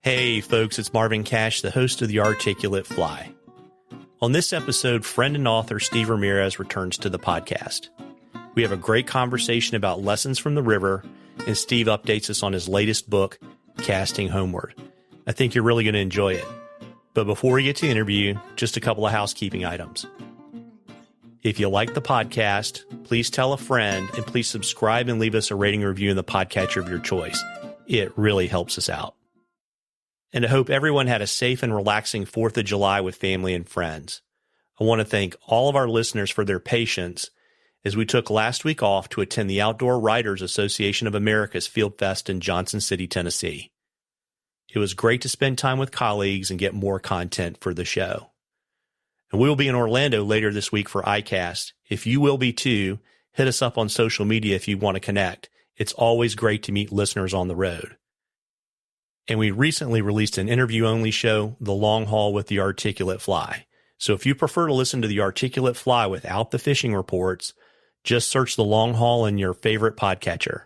Hey folks, it's Marvin Cash, the host of The Articulate Fly. On this episode, friend and author Steve Ramirez returns to the podcast. We have a great conversation about lessons from the river, and Steve updates us on his latest book, Casting Homeward. I think you're really going to enjoy it. But before we get to the interview, just a couple of housekeeping items. If you like the podcast, please tell a friend, and please subscribe and leave us a rating or review in the podcatcher of your choice. It really helps us out. And I hope everyone had a safe and relaxing 4th of July with family and friends. I want to thank all of our listeners for their patience as we took last week off to attend the Outdoor Writers Association of America's Field Fest in Johnson City, Tennessee. It was great to spend time with colleagues and get more content for the show. And we will be in Orlando later this week for ICAST. If you will be too, hit us up on social media if you want to connect. It's always great to meet listeners on the road. And we recently released an interview-only show, The Long Haul with the Articulate Fly. So if you prefer to listen to the Articulate Fly without the fishing reports, just search The Long Haul in your favorite podcatcher.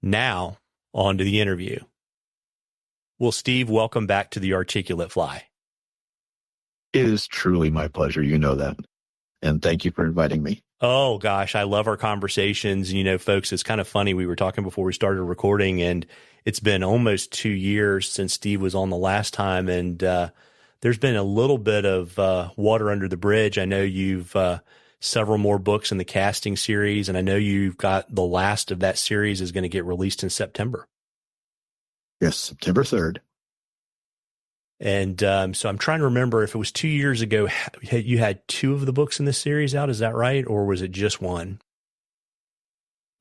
Now, on to the interview. Well, Steve, welcome back to the Articulate Fly. It is truly my pleasure. You know that. And thank you for inviting me. Oh, gosh, I love our conversations. You know, folks, it's kind of funny. We were talking before we started recording, and it's been almost 2 years since Steve was on the last time. And there's been a little bit of water under the bridge. I know you've several more books in the casting series, and I know you've got the last of that series is going to get released in September. Yes, September 3rd. And so I'm trying to remember if it was 2 years ago, you had 2 of the books in this series out. Is that right? Or was it just 1?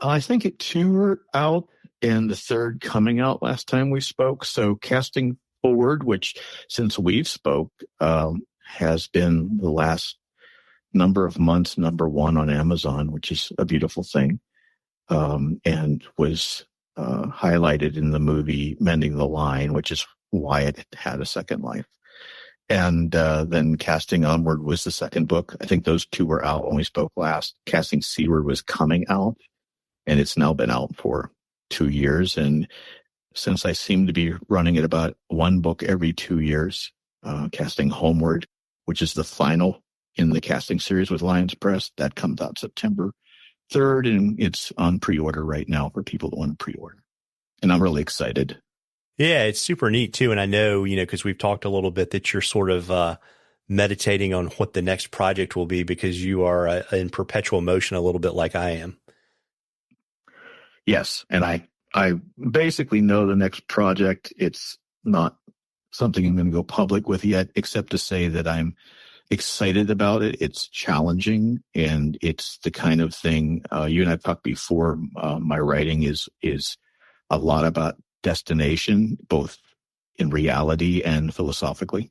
I think 2 were out and the 3rd coming out last time we spoke. So Casting Forward, which since we've spoke, has been the last number of months number 1 on Amazon, which is a beautiful thing, and was highlighted in the movie Mending the Line, which is why it had a second life. And then Casting Onward was the second book. I think those 2 were out when we spoke last. Casting Seaward was coming out, and it's now been out for 2 years. And since I seem to be running at about 1 book every 2 years, Casting Homeward, which is the final in the casting series with Lions Press, that comes out September 3rd, and it's on pre-order right now for people that want to pre-order. And I'm really excited. Yeah, it's super neat too. And I know, you know, because we've talked a little bit that you're sort of meditating on what the next project will be because you are in perpetual motion a little bit like I am. Yes. And I basically know the next project. It's not something I'm going to go public with yet, except to say that I'm excited about it. It's challenging, and it's the kind of thing you and I talked before. My writing is a lot about destination, both in reality and philosophically.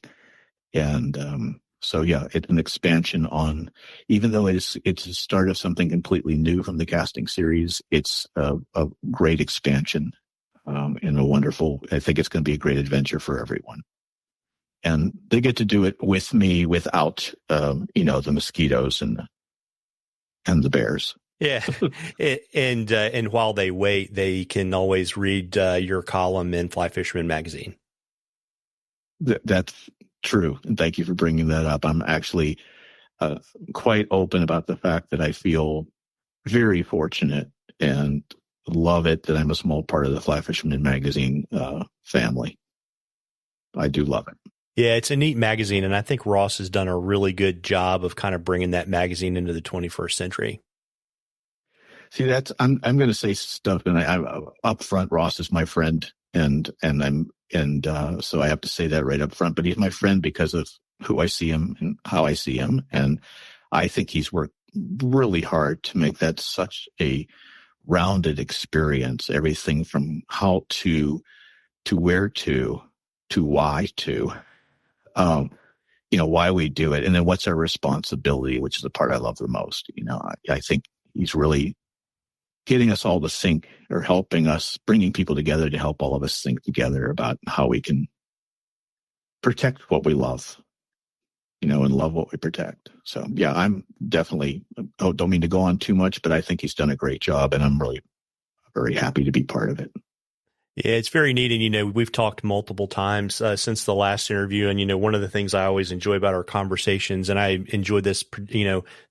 And so, yeah, it's an expansion on, even though it's a start of something completely new from the casting series, it's a great expansion and a wonderful, I think it's going to be a great adventure for everyone. And they get to do it with me without, the mosquitoes and the bears. Yeah. And while they wait, they can always read your column in Fly Fisherman magazine. That's true. And thank you for bringing that up. I'm actually quite open about the fact that I feel very fortunate and love it that I'm a small part of the Fly Fisherman magazine family. I do love it. Yeah, it's a neat magazine. And I think Ross has done a really good job of kind of bringing that magazine into the 21st century. See, I'm going to say stuff, and I up front, Ross is my friend, and so I have to say that right up front. But he's my friend because of who I see him and how I see him, and I think he's worked really hard to make that such a rounded experience. Everything from how to where to why to, why we do it, and then what's our responsibility, which is the part I love the most. I think he's really getting us all to think, or helping us, bringing people together to help all of us think together about how we can protect what we love, and love what we protect. So, yeah, I'm definitely, don't mean to go on too much, but I think he's done a great job, and I'm really very happy to be part of it. Yeah, it's very neat. And, we've talked multiple times since the last interview. And, one of the things I always enjoy about our conversations, and I enjoy this,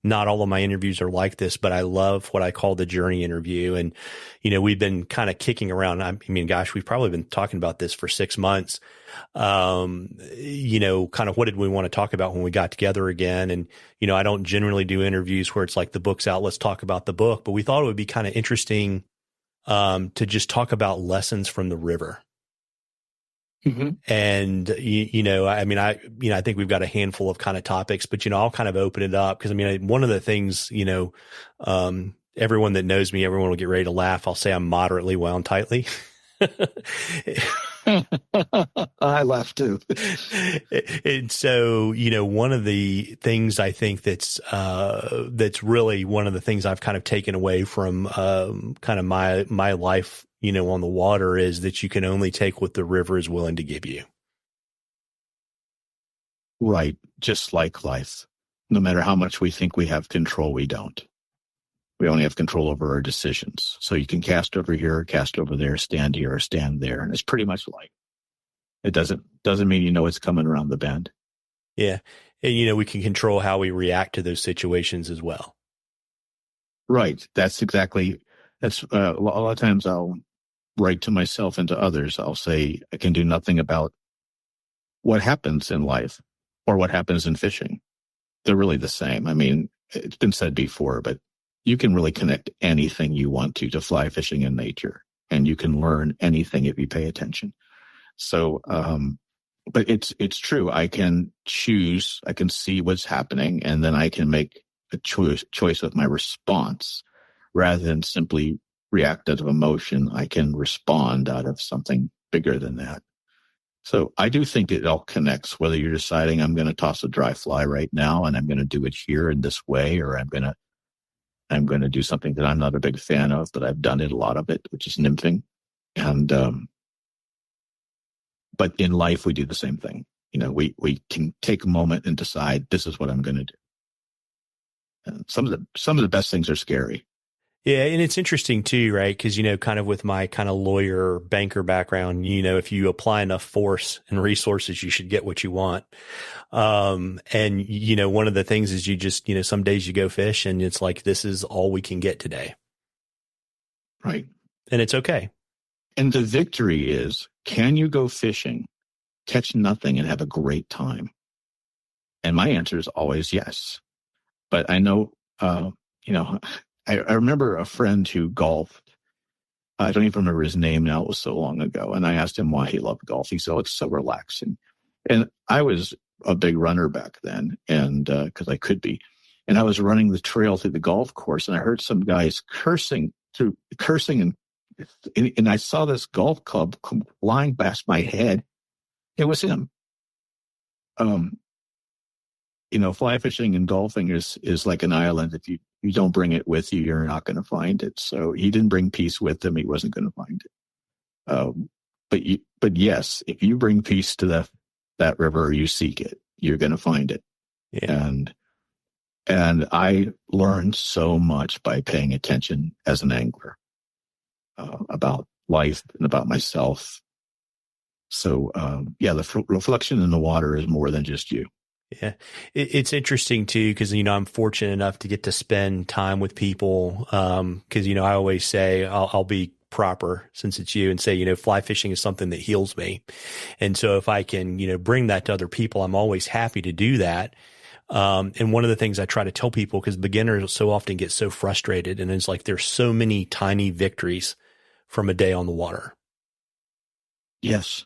not all of my interviews are like this, but I love what I call the journey interview. And, we've been kind of kicking around. I mean, gosh, we've probably been talking about this for 6 months. Kind of what did we want to talk about when we got together again? And, I don't generally do interviews where it's like the book's out, let's talk about the book, but we thought it would be kind of interesting to just talk about lessons from the river. Mm-hmm. And, I think we've got a handful of kind of topics, but, I'll kind of open it up because, one of the things, everyone that knows me, everyone will get ready to laugh. I'll say I'm moderately wound tightly. I laugh too. And so, one of the things I think that's really one of the things I've kind of taken away from kind of my life, on the water is that you can only take what the river is willing to give you. Right. Just like life. No matter how much we think we have control, we don't. We only have control over our decisions. So you can cast over here, cast over there, stand here or stand there. And it's pretty much like it doesn't mean it's coming around the bend. Yeah. And, we can control how we react to those situations as well. Right. That's a lot of times I'll write to myself and to others. I'll say, I can do nothing about what happens in life or what happens in fishing. They're really the same. I mean, it's been said before, but you can really connect anything you want to fly fishing in nature, and you can learn anything if you pay attention. So, but it's true. I can choose, I can see what's happening, and then I can make a choice with my response rather than simply react out of emotion. I can respond out of something bigger than that. So I do think it all connects, whether you're deciding I'm going to toss a dry fly right now and I'm going to do it here in this way, or I'm going to do something that I'm not a big fan of, but I've done it, a lot of it, which is nymphing. And, but in life, we do the same thing. We can take a moment and decide this is what I'm going to do. And some of the best things are scary. Yeah. And it's interesting too, right? Because, kind of with my kind of lawyer banker background, if you apply enough force and resources, you should get what you want. And, one of the things is you just, some days you go fish and it's like, this is all we can get today. Right. And it's okay. And the victory is, can you go fishing, catch nothing and have a great time? And my answer is always yes. But I know, I remember a friend who golfed. I don't even remember his name now. It was so long ago. And I asked him why he loved golf. He said, oh, it's so relaxing. And I was a big runner back then, and because I could be. And I was running the trail through the golf course, and I heard some guys cursing, and I saw this golf club flying past my head. It was him. Fly fishing and golfing is like an island. If you don't bring it with you, you're not going to find it. So he didn't bring peace with him. He wasn't going to find it. But yes, if you bring peace to that river, or you seek it, you're going to find it. Yeah. And I learned so much by paying attention as an angler about life and about myself. So, the reflection in the water is more than just you. Yeah. It's interesting too, because, I'm fortunate enough to get to spend time with people. Cause, I always say I'll be proper since it's you and say, fly fishing is something that heals me. And so if I can, bring that to other people, I'm always happy to do that. And one of the things I try to tell people, because beginners so often get so frustrated, and it's like, there's so many tiny victories from a day on the water. Yes.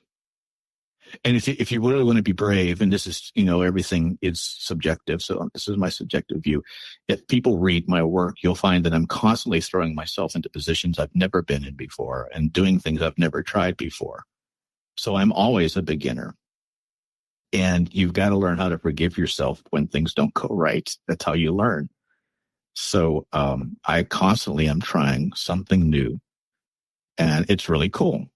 And if you really want to be brave, and this is, everything is subjective. So this is my subjective view. If people read my work, you'll find that I'm constantly throwing myself into positions I've never been in before and doing things I've never tried before. So I'm always a beginner. And you've got to learn how to forgive yourself when things don't go right. That's how you learn. So I constantly am trying something new, and it's really cool.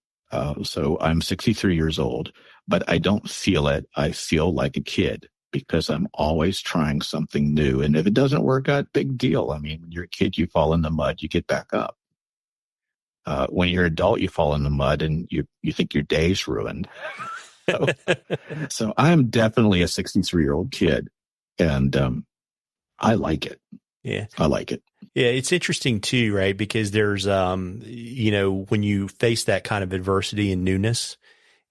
So I'm 63 years old, but I don't feel it. I feel like a kid because I'm always trying something new. And if it doesn't work out, big deal. I mean, when you're a kid, you fall in the mud, you get back up. When you're an adult, you fall in the mud and you think your day's ruined. So I'm definitely a 63-year-old kid, and I like it. Yeah. I like it. Yeah, it's interesting too, right? Because there's, when you face that kind of adversity and newness,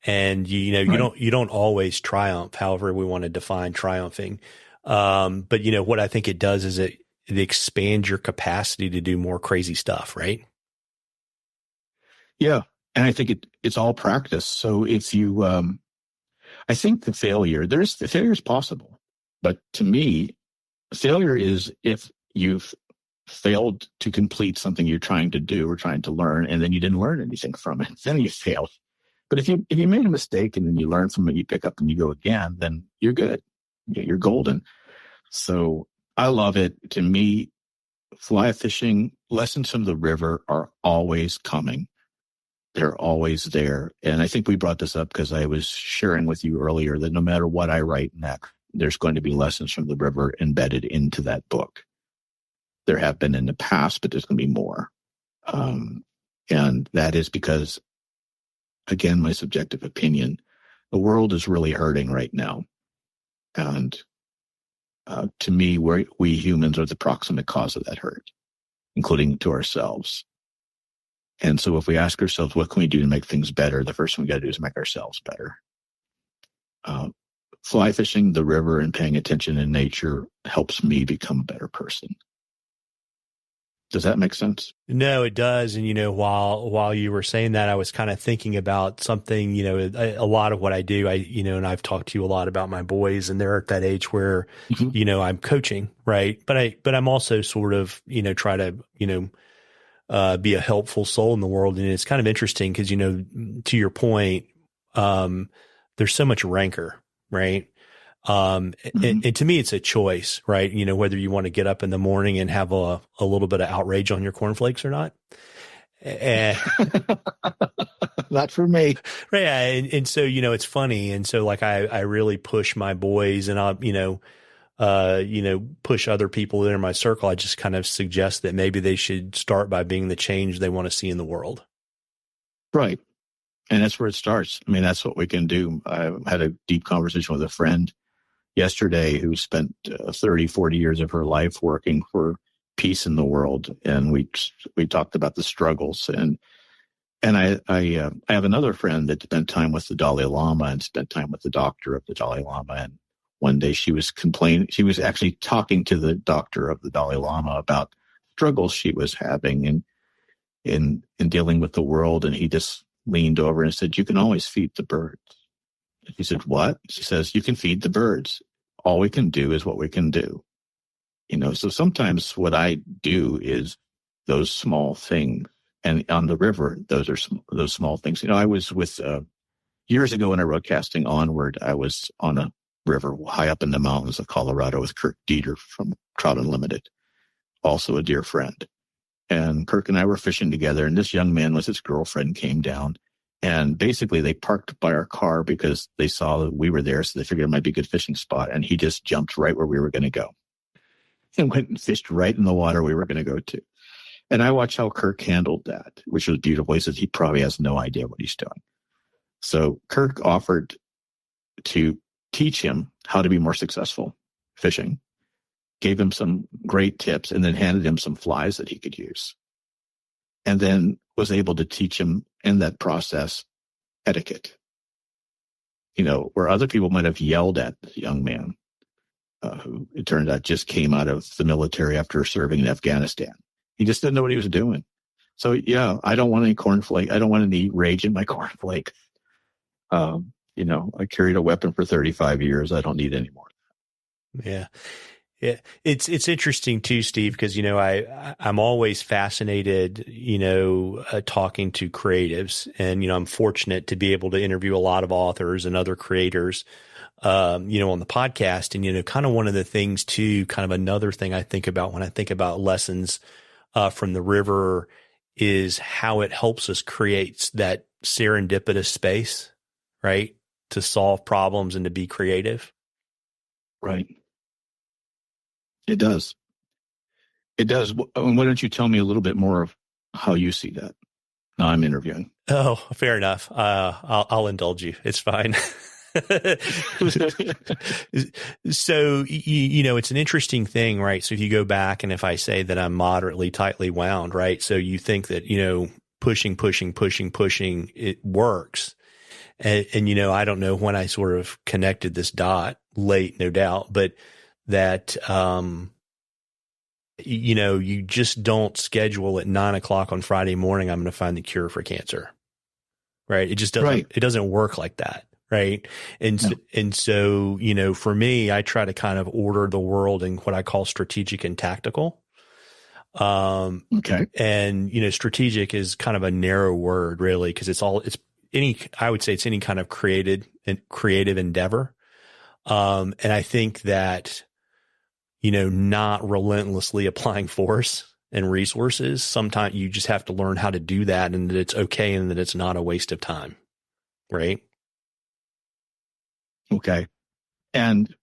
and Right. you don't always triumph, however we want to define triumphing. But what I think it does is it expands your capacity to do more crazy stuff, right? Yeah. And I think it's all practice. So if you, I think the failure is possible, but to me, failure is if you've failed to complete something you're trying to do or trying to learn, and then you didn't learn anything from it, then you failed. But if you made a mistake and then you learn from it, you pick up and you go again, then you're good. You're golden. So I love it. To me, fly fishing lessons from the river are always coming. They're always there. And I think we brought this up because I was sharing with you earlier that no matter what I write next, there's going to be lessons from the river embedded into that book. There have been in the past, but there's going to be more. And that is because, again, my subjective opinion, the world is really hurting right now. And to me, we humans are the proximate cause of that hurt, including to ourselves. And so if we ask ourselves, what can we do to make things better? The first thing we got to do is make ourselves better. Fly fishing, the river, and paying attention in nature helps me become a better person. Does that make sense? No, it does. And, while you were saying that, I was kind of thinking about something, a lot of what I do, and I've talked to you a lot about my boys, and they're at that age where, I'm coaching, right. But I'm also sort of, try to, be a helpful soul in the world. And it's kind of interesting because, to your point, there's so much rancor, right? And to me, it's a choice, right? Whether you want to get up in the morning and have a little bit of outrage on your cornflakes or not. Not for me. Right. And so, it's funny. And so like, I really push my boys, and I'll, push other people that are in my circle. I just kind of suggest that maybe they should start by being the change they want to see in the world. Right. And that's where it starts. I mean, that's what we can do. I had a deep conversation with a friend yesterday who spent 30, 40 years of her life working for peace in the world. And we talked about the struggles. And I have another friend that spent time with the Dalai Lama and spent time with the doctor of the Dalai Lama. And one day she was actually talking to the doctor of the Dalai Lama about struggles she was having and in dealing with the world. And he just leaned over and said, "You can always feed the birds." He said, "What?" She says, "You can feed the birds. All we can do is what we can do." So sometimes what I do is those small things. And on the river, those are those small things. I was with, years ago when I wrote Casting Onward, I was on a river high up in the mountains of Colorado with Kirk Dieter from Trout Unlimited, also a dear friend. And Kirk and I were fishing together, and this young man with his girlfriend came down. And basically, they parked by our car because they saw that we were there, so they figured it might be a good fishing spot. And he just jumped right where we were going to go and went and fished right in the water we were going to go to. And I watched how Kirk handled that, which was beautiful. He says he probably has no idea what he's doing. So Kirk offered to teach him how to be more successful fishing, gave him some great tips, and then handed him some flies that he could use. And then was able to teach him in that process etiquette. Where other people might have yelled at the young man, who it turned out just came out of the military after serving in Afghanistan. He just didn't know what he was doing. So yeah, I don't want any cornflake. I don't want any rage in my cornflake. I carried a weapon for 35 years. I don't need any more. Yeah. Yeah. It's interesting too, Steve, because, I'm always fascinated, talking to creatives, and, I'm fortunate to be able to interview a lot of authors and other creators, on the podcast. And, kind of one of the things too, kind of another thing I think about when I think about lessons, from the river is how it helps us create that serendipitous space, right? To solve problems and to be creative. Right. It does. It does. Why don't you tell me a little bit more of how you see that? No, I'm interviewing. Oh, fair enough. I'll indulge you. It's fine. So, it's an interesting thing, right? So if you go back and if I say that I'm moderately tightly wound, right? So you think that, pushing, it works. And, I don't know when I sort of connected this dot late, no doubt, but that, you just don't schedule at 9:00 on Friday morning. I'm going to find the cure for cancer, right? It just doesn't, Right. It doesn't work like that. Right. And, No. and so, for me, I try to kind of order the world in what I call strategic and tactical. Okay. And, strategic is kind of a narrow word really, because I would say it's any kind of creative endeavor. And I think that, not relentlessly applying force and resources. Sometimes you just have to learn how to do that and that it's okay and that it's not a waste of time. Right. Okay. And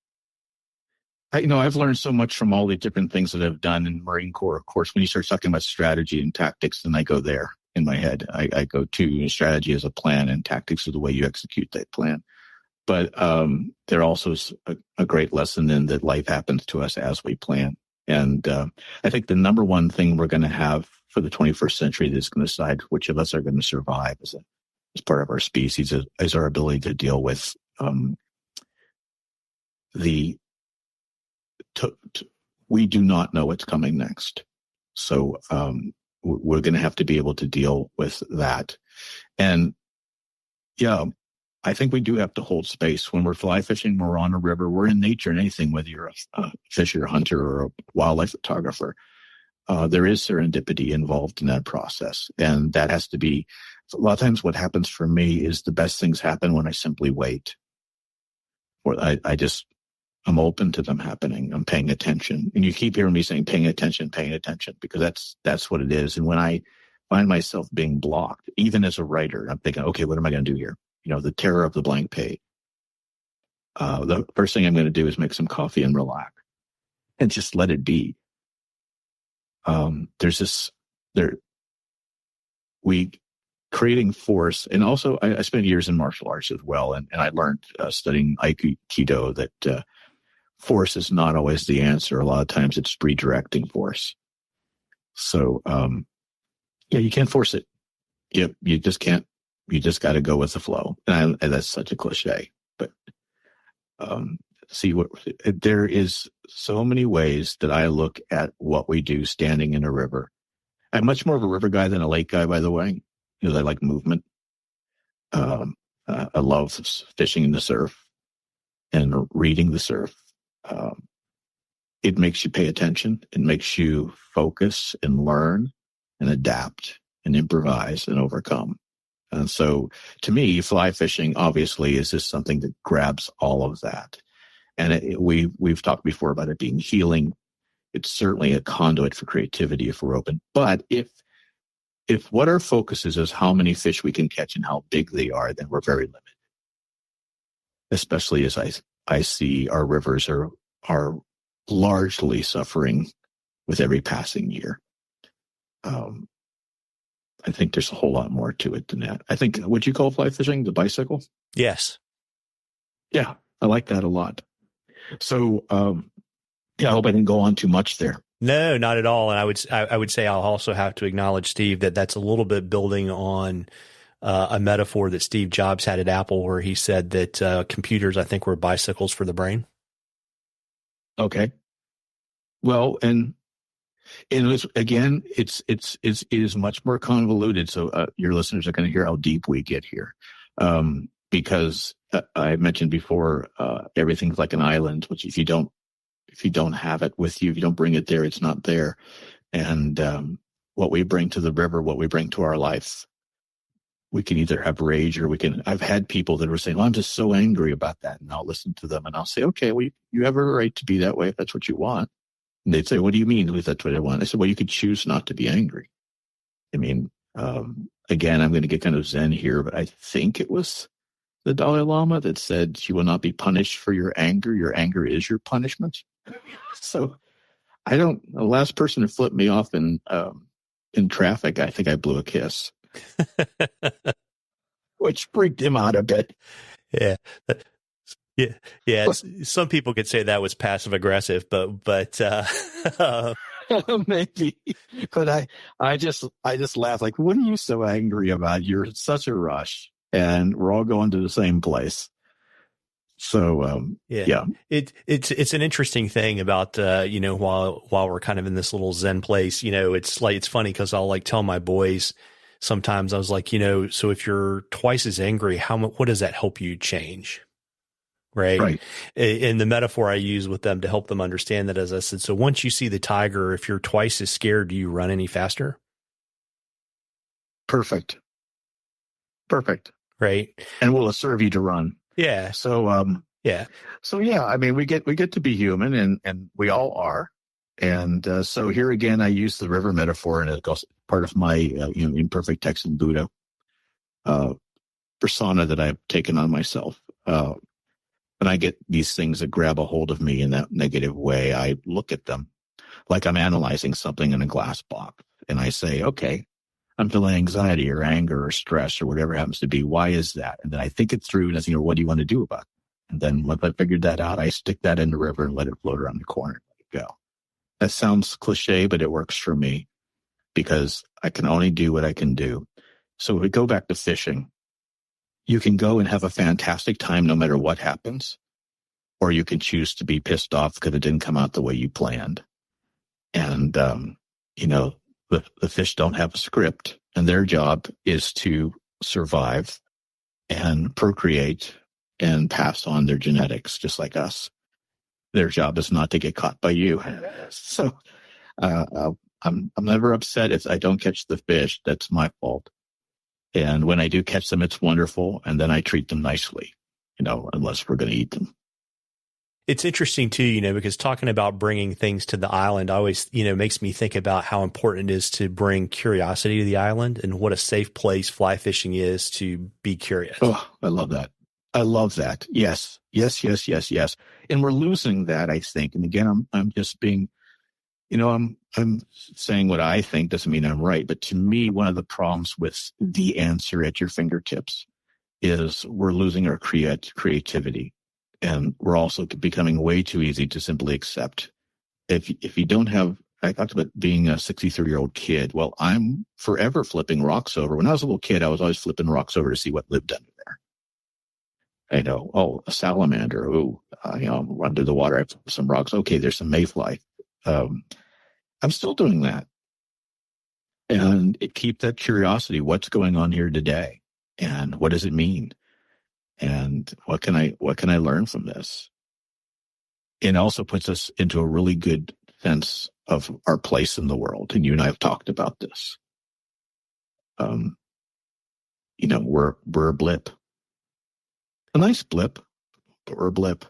I've learned so much from all the different things that I've done in Marine Corps. Of course, when you start talking about strategy and tactics, then I go there in my head. I go to strategy as a plan and tactics are the way you execute that plan. But there also is a great lesson in that life happens to us as we plan. And I think the number one thing we're going to have for the 21st century that's going to decide which of us are going to survive as part of our species is our ability to deal with we do not know what's coming next. So we're going to have to be able to deal with that. And yeah, I think we do have to hold space. When we're fly fishing, we're on a river, we're in nature and anything, whether you're a fisher, hunter, or a wildlife photographer. There is serendipity involved in that process. And that has to be, a lot of times what happens for me is the best things happen when I simply wait. Or I'm open to them happening. I'm paying attention. And you keep hearing me saying, paying attention, because that's what it is. And when I find myself being blocked, even as a writer, I'm thinking, okay, what am I going to do here? The terror of the blank page. The first thing I'm going to do is make some coffee and relax and just let it be. Creating force. And also I spent years in martial arts as well. And I learned studying Aikido that force is not always the answer. A lot of times it's redirecting force. So, you can't force it. You just can't. You just got to go with the flow. And that's such a cliche, but there is so many ways that I look at what we do standing in a river. I'm much more of a river guy than a lake guy, by the way. I like movement. I love fishing in the surf and reading the surf. It makes you pay attention. It makes you focus and learn and adapt and improvise and overcome. And so to me, fly fishing obviously is just something that grabs all of that. And we've talked before about it being healing. It's certainly a conduit for creativity if we're open. But if what our focus is how many fish we can catch and how big they are, then we're very limited. Especially as I see our rivers are largely suffering with every passing year. I think there's a whole lot more to it than that. I think, would you call fly fishing the bicycle? Yes. Yeah, I like that a lot. So, I hope I didn't go on too much there. No, not at all. And I would say I'll also have to acknowledge, Steve, that's a little bit building on a metaphor that Steve Jobs had at Apple, where he said that computers, I think, were bicycles for the brain. Okay. Well, and it is much more convoluted. So your listeners are going to hear how deep we get here, because I mentioned before, everything's like an island, which if you don't have it with you, if you don't bring it there, it's not there. And what we bring to the river, what we bring to our life, we can either have rage or I've had people that were saying, well, I'm just so angry about that. And I'll listen to them and I'll say, okay, well, you have a right to be that way if that's what you want. And they'd say, what do you mean if that's what I want? I said, well, you could choose not to be angry. I mean, again, I'm going to get kind of Zen here, but I think it was the Dalai Lama that said you will not be punished for your anger. Your anger is your punishment. So the last person to flip me off in traffic, I think I blew a kiss. which freaked him out a bit. Yeah. Yeah. Yeah. Some people could say that was passive aggressive, but maybe, but I just laugh like, what are you so angry about? You're in such a rush and we're all going to the same place. So, yeah, it's an interesting thing about, while we're kind of in this little Zen place, it's funny because I'll like tell my boys sometimes I was like, so if you're twice as angry, what does that help you change? Right. And the metaphor I use with them to help them understand that, as I said, so once you see the tiger, if you're twice as scared, do you run any faster? Perfect. Right. And will it serve you to run? Yeah. So, yeah. So, yeah, I mean, we get to be human and we all are. And so here again, I use the river metaphor, and it goes part of my imperfect Texan Buddha persona that I've taken on myself. When I get these things that grab a hold of me in that negative way, I look at them like I'm analyzing something in a glass box. And I say, okay, I'm feeling anxiety or anger or stress or whatever it happens to be. Why is that? And then I think it through and I think, what do you want to do about it? And then once I figured that out, I stick that in the river and let it float around the corner and let it go. That sounds cliche, but it works for me because I can only do what I can do. So if we go back to fishing, you can go and have a fantastic time no matter what happens, or you can choose to be pissed off because it didn't come out the way you planned. And, the fish don't have a script, and their job is to survive and procreate and pass on their genetics, just like us. Their job is not to get caught by you. So I'm never upset if I don't catch the fish. That's my fault. And when I do catch them, it's wonderful. And then I treat them nicely, unless we're going to eat them. It's interesting too, because talking about bringing things to the island always, makes me think about how important it is to bring curiosity to the island and what a safe place fly fishing is to be curious. Oh, I love that. Yes. And we're losing that, I think. And again, I'm just being, I'm saying what I think doesn't mean I'm right. But to me, one of the problems with the answer at your fingertips is we're losing our creativity. And we're also becoming way too easy to simply accept. If you don't have, I talked about being a 63-year-old kid. Well, I'm forever flipping rocks over. When I was a little kid, I was always flipping rocks over to see what lived under there. I know, a salamander. Under the water, I flip some rocks. Okay, there's some mayfly. I'm still doing that. And keep that curiosity. What's going on here today? And what does it mean? And what can I learn from this? It also puts us into a really good sense of our place in the world. And you and I have talked about this. We're a blip. A nice blip, but we're a blip.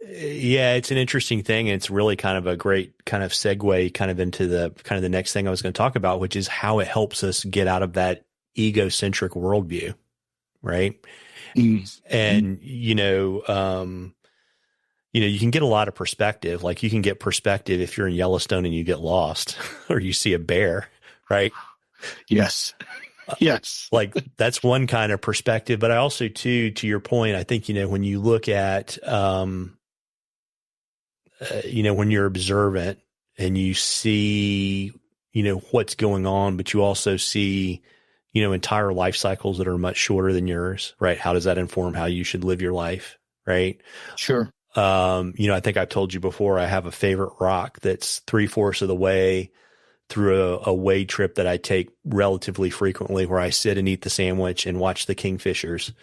Yeah, it's an interesting thing. And it's really kind of a great kind of segue kind of into the next thing I was going to talk about, which is how it helps us get out of that egocentric worldview. Right. And, you can get a lot of perspective. Like you can get perspective if you're in Yellowstone and you get lost or you see a bear, right? Yes. Yes. Like that's one kind of perspective. But I also, too, to your point, I think, when you look at, when you're observant and you see, what's going on, but you also see, entire life cycles that are much shorter than yours, right? How does that inform how you should live your life? Right. Sure. I think I've told you before, I have a favorite rock that's 3/4 of the way through a wade trip that I take relatively frequently where I sit and eat the sandwich and watch the kingfishers.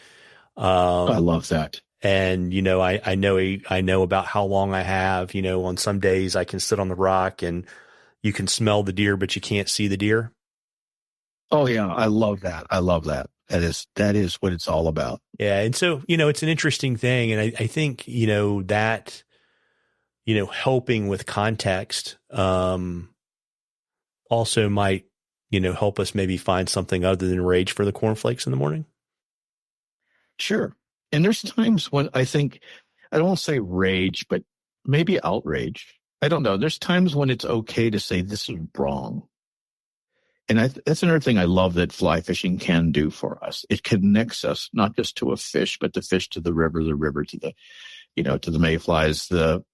I love that. And, I know about how long I have, on some days I can sit on the rock and you can smell the deer, but you can't see the deer. Oh yeah. I love that. That is what it's all about. Yeah. And so, it's an interesting thing. And I think, that, helping with context, also might, help us maybe find something other than rage for the cornflakes in the morning. Sure. And there's times when I think, I don't want to say rage, but maybe outrage. I don't know. There's times when it's okay to say this is wrong. And that's another thing I love that fly fishing can do for us. It connects us not just to a fish, but the fish to the river to the, to the mayflies, the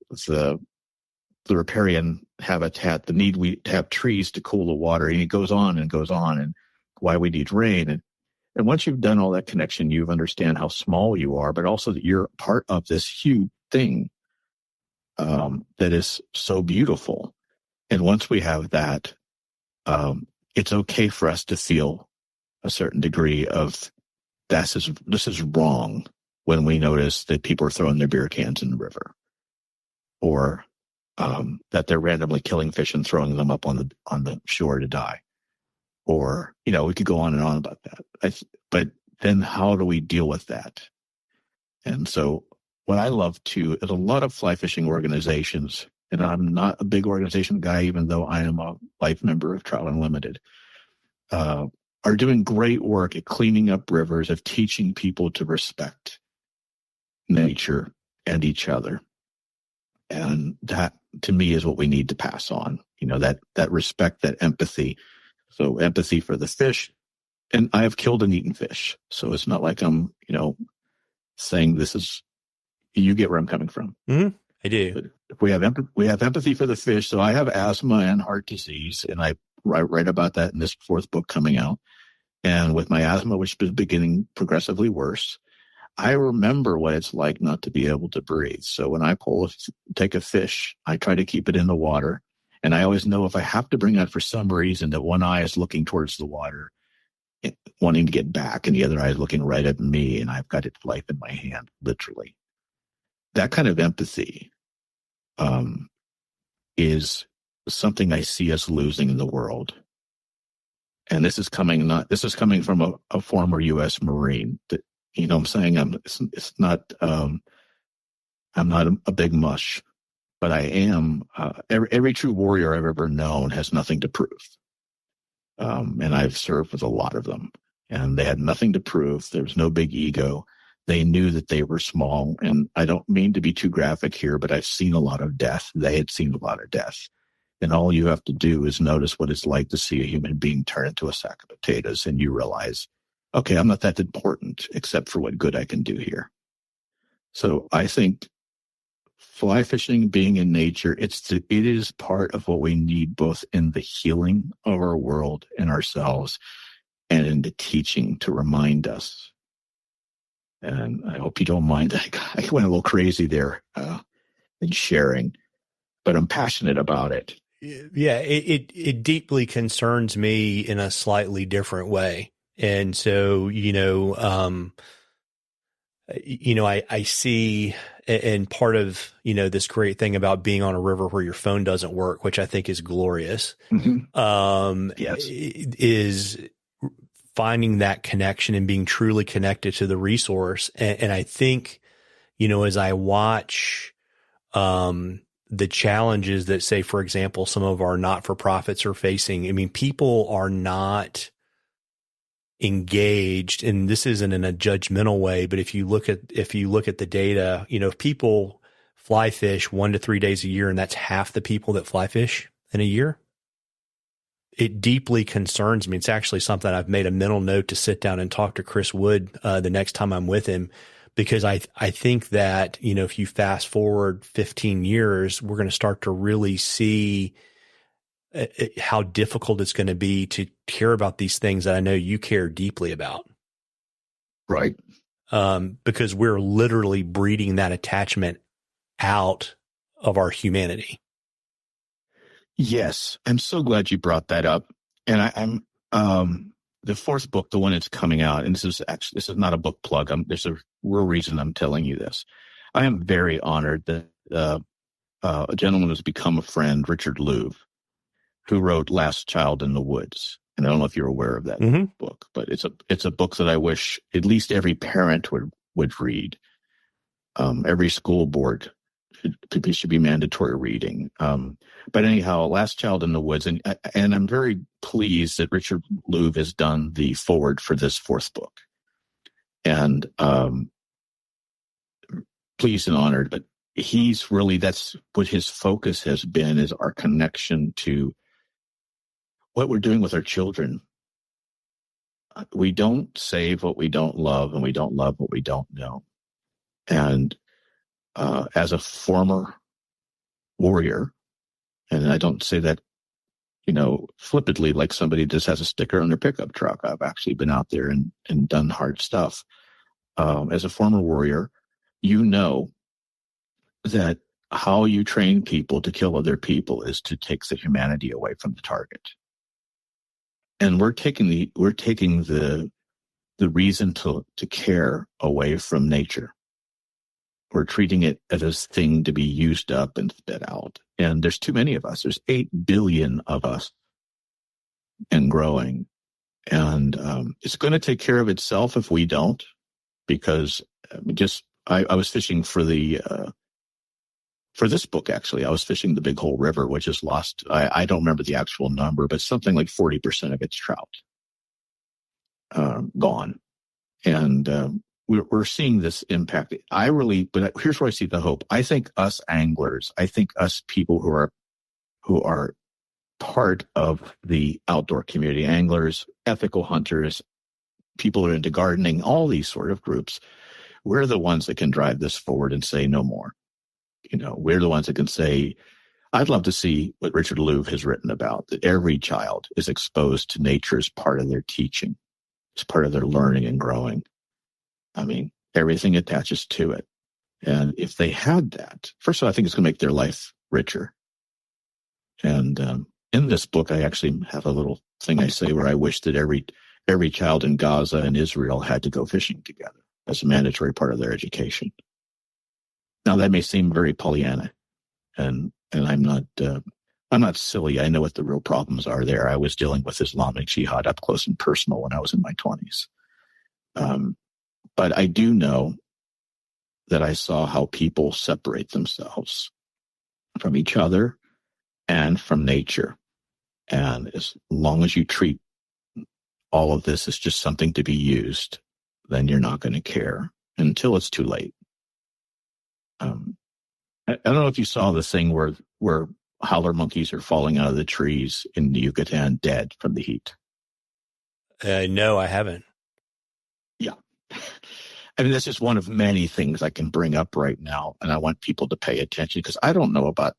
riparian habitat, the need we have trees to cool the water. And it goes on and goes on, and why we need rain. And once you've done all that connection, you understand how small you are, but also that you're part of this huge thing that is so beautiful. And once we have that, it's okay for us to feel a certain degree of this is wrong when we notice that people are throwing their beer cans in the river, or that they're randomly killing fish and throwing them up on the shore to die. Or, we could go on and on about that. But then how do we deal with that? And so what I love too is a lot of fly fishing organizations, and I'm not a big organization guy, even though I am a life member of Trout Unlimited, are doing great work at cleaning up rivers, of teaching people to respect nature and each other. And that, to me, is what we need to pass on, that respect, that empathy. So empathy for the fish. And I have killed and eaten fish. So it's not like I'm, saying you get where I'm coming from. Mm-hmm. I do. But we have empathy for the fish. So I have asthma and heart disease, and I write about that in this fourth book coming out. And with my asthma, which is beginning progressively worse, I remember what it's like not to be able to breathe. So when I take a fish, I try to keep it in the water. And I always know if I have to bring out for some reason that one eye is looking towards the water, wanting to get back, and the other eye is looking right at me, and I've got its life in my hand, literally. That kind of empathy is something I see us losing in the world. And this is coming from a former U.S. Marine. That, I'm saying I'm not a big mush, but I am. Every true warrior I've ever known has nothing to prove. And I've served with a lot of them, and they had nothing to prove. There was no big ego. They knew that they were small. And I don't mean to be too graphic here, but I've seen a lot of death. They had seen a lot of death. And all you have to do is notice what it's like to see a human being turn into a sack of potatoes, and you realize, okay, I'm not that important except for what good I can do here. So I think fly fishing, being in nature, it is part of what we need, both in the healing of our world and ourselves, and in the teaching to remind us. And I hope you don't mind. I went a little crazy there in sharing, but I'm passionate about it. Yeah, it deeply concerns me in a slightly different way. And so, I see, and part of, this great thing about being on a river where your phone doesn't work, which I think is glorious, yes, is finding that connection and being truly connected to the resource. And I think, as I watch, the challenges that, say, for example, some of our not-for-profits are facing, I mean, people are not engaged, and this isn't in a judgmental way, but if you look at the data, if people fly fish 1 to 3 days a year, and that's half the people that fly fish in a year, it deeply concerns me. It's actually something I've made a mental note to sit down and talk to Chris Wood the next time I'm with him, because I think that, if you fast forward 15 years, we're going to start to really see how difficult it's going to be to care about these things that I know you care deeply about. Right. Because we're literally breeding that attachment out of our humanity. Yes. I'm so glad you brought that up. And I'm the fourth book, the one that's coming out, and this is not a book plug. There's a real reason I'm telling you this. I am very honored that a gentleman who's become a friend, Richard Louv, who wrote Last Child in the Woods. And I don't know if you're aware of that book, but it's a book that I wish at least every parent would read. Every school board should be mandatory reading. But anyhow, Last Child in the Woods, and I'm very pleased that Richard Louv has done the foreword for this fourth book. And pleased and honored, but that's what his focus has been, is our connection to what we're doing with our children. We don't save what we don't love, and we don't love what we don't know. And as a former warrior, and I don't say that, flippantly, like somebody just has a sticker on their pickup truck. I've actually been out there and done hard stuff. As a former warrior, you know that how you train people to kill other people is to take the humanity away from the target. And we're taking the reason to care away from nature. We're treating it as a thing to be used up and spit out. And there's too many of us. There's 8 billion of us and growing. And it's going to take care of itself if we don't, because I was fishing for this book, actually. I was fishing the Big Hole River, which is lost. I don't remember the actual number, but something like 40% of its trout gone. And we're seeing this impact. But here's where I see the hope. I think us anglers, us people who are part of the outdoor community, anglers, ethical hunters, people who are into gardening, all these sort of groups, we're the ones that can drive this forward and say no more. We're the ones that can say, I'd love to see what Richard Louv has written about, that every child is exposed to nature as part of their teaching, as part of their learning and growing. I mean, everything attaches to it. And if they had that, first of all, I think it's going to make their life richer. And in this book, I actually have a little thing I say where I wish that every child in Gaza and Israel had to go fishing together as a mandatory part of their education. Now, that may seem very Pollyanna, and I'm not silly. I know what the real problems are there. I was dealing with Islamic Jihad up close and personal when I was in my 20s. But I do know that I saw how people separate themselves from each other and from nature. And as long as you treat all of this as just something to be used, then you're not going to care until it's too late. I don't know if you saw the thing where howler monkeys are falling out of the trees in the Yucatan dead from the heat. No, I haven't. Yeah. I mean, that's just one of many things I can bring up right now. And I want people to pay attention, because I don't know about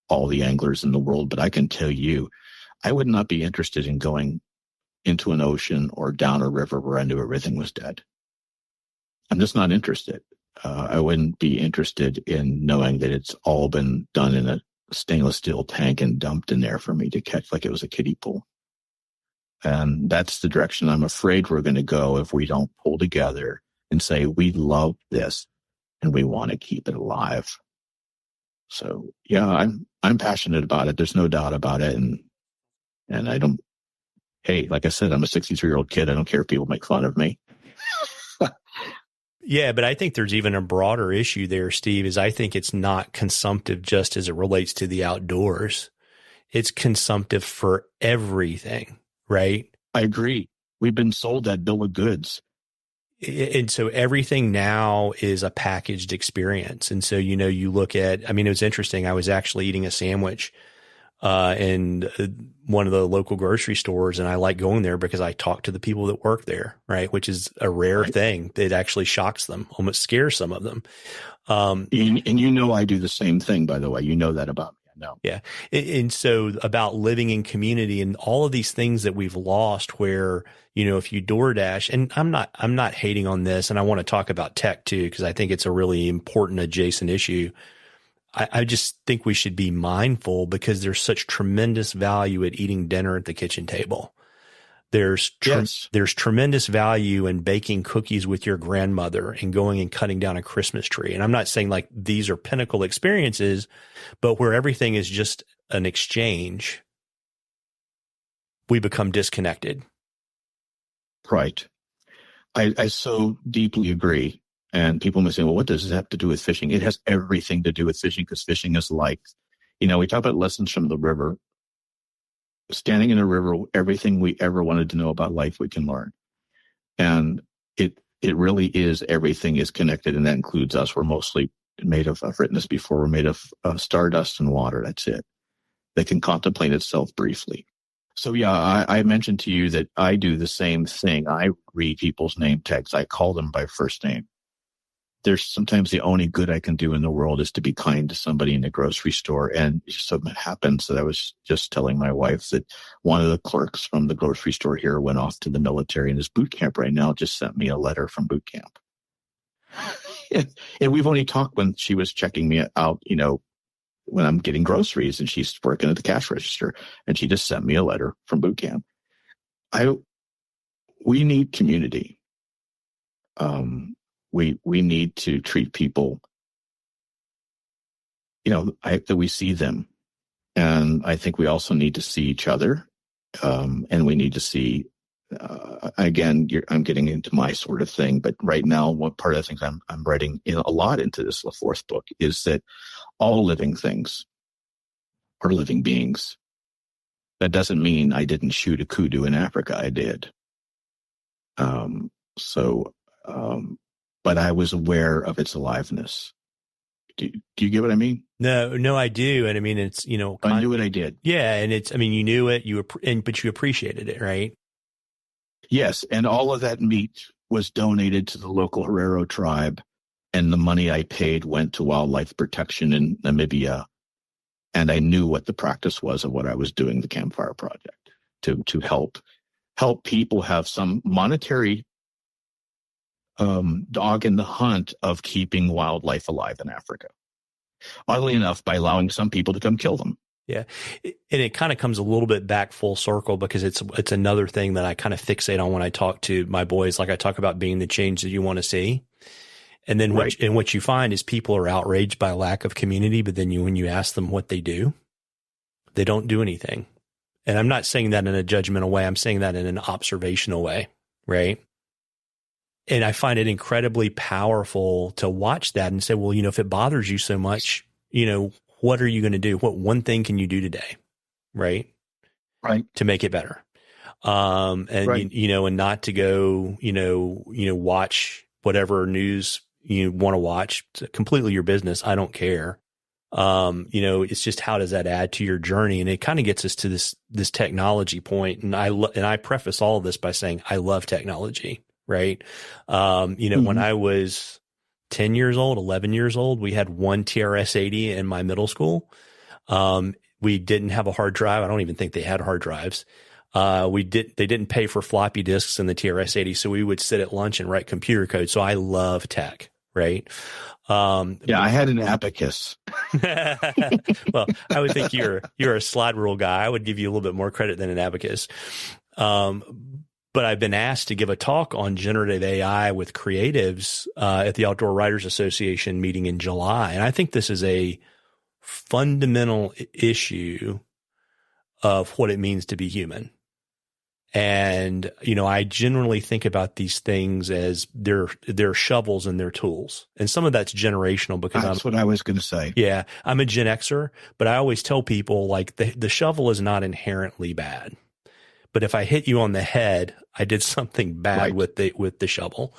all the anglers in the world, but I can tell you, I would not be interested in going into an ocean or down a river where I knew everything was dead. I'm just not interested. I wouldn't be interested in knowing that it's all been done in a stainless steel tank and dumped in there for me to catch like it was a kiddie pool. And that's the direction I'm afraid we're going to go if we don't pull together and say, we love this and we want to keep it alive. So, yeah, I'm passionate about it. There's no doubt about it. And I don't, hey, like I said, I'm a 63-year-old kid. I don't care if people make fun of me. Yeah, but I think there's even a broader issue there, Steve, is I think it's not consumptive just as it relates to the outdoors. It's consumptive for everything, right? I agree. We've been sold that bill of goods. And so everything now is a packaged experience. And so, you look at, it was interesting. I was actually eating a sandwich in one of the local grocery stores, and I like going there because I talk to the people that work there, right? Which is a rare thing. It actually shocks them, almost scares some of them. And I do the same thing, by the way. You know that about me. I know. Yeah. And so about living in community and all of these things that we've lost where, if you DoorDash, and I'm not hating on this, and I want to talk about tech too, because I think it's a really important adjacent issue. I just think we should be mindful because there's such tremendous value at eating dinner at the kitchen table. There's tremendous value in baking cookies with your grandmother and going and cutting down a Christmas tree. And I'm not saying like these are pinnacle experiences, but where everything is just an exchange, we become disconnected. Right. I so deeply agree. And people may say, well, what does this have to do with fishing? It has everything to do with fishing, because fishing is like, we talk about lessons from the river. Standing in a river, everything we ever wanted to know about life, we can learn. And it really is, everything is connected, and that includes us. We're mostly made of, I've written this before, we're made of stardust and water. That's it. That can contemplate itself briefly. So yeah, I mentioned to you that I do the same thing. I read people's name tags. I call them by first name. There's sometimes the only good I can do in the world is to be kind to somebody in the grocery store. And so it happens that I was just telling my wife that one of the clerks from the grocery store here went off to the military and is boot camp right now, just sent me a letter from boot camp. And we've only talked when she was checking me out, when I'm getting groceries, and she's working at the cash register, and she just sent me a letter from boot camp. We need community. We need to treat people, that we see them. And I think we also need to see each other. And we need to see, again, I'm getting into my sort of thing, but right now, what part of the things I'm writing a lot into this fourth book is that all living things are living beings. That doesn't mean I didn't shoot a kudu in Africa. I did. But I was aware of its aliveness. Do you get what I mean? No, I do. And I mean, it's, I knew what I did. Yeah. And you knew it, but you appreciated it, right? Yes. And all of that meat was donated to the local Herero tribe. And the money I paid went to wildlife protection in Namibia. And I knew what the practice was of what I was doing, the Campfire Project, to help people have some monetary dog in the hunt of keeping wildlife alive in Africa. Oddly enough, by allowing some people to come kill them. Yeah. And it kind of comes a little bit back full circle, because it's another thing that I kind of fixate on when I talk to my boys. Like, I talk about being the change that you want to see. And then what you find is people are outraged by lack of community, but then when you ask them what they do, they don't do anything. And I'm not saying that in a judgmental way. I'm saying that in an observational way, right? And I find it incredibly powerful to watch that and say, well, if it bothers you so much, what are you going to do? What one thing can you do today? Right. Right. To make it better. And, right. And not to go, watch whatever news you want to watch. It's completely your business. I don't care. It's just, how does that add to your journey? And it kind of gets us to this technology point. And I preface all of this by saying, I love technology, right? When I was 10 years old, 11 years old, we had one TRS-80 in my middle school. We didn't have a hard drive. I don't even think they had hard drives. They didn't pay for floppy disks in the TRS-80. So we would sit at lunch and write computer code. So I love tech, right? I had an abacus. Well, I would think you're a slide rule guy. I would give you a little bit more credit than an abacus. But I've been asked to give a talk on generative AI with creatives at the Outdoor Writers Association meeting in July. And I think this is a fundamental issue of what it means to be human. And, I generally think about these things as they're shovels and they're tools. And some of that's generational, because that's what I was going to say. Yeah. I'm a Gen Xer, but I always tell people, like, the shovel is not inherently bad. But if I hit you on the head, I did something bad with the shovel.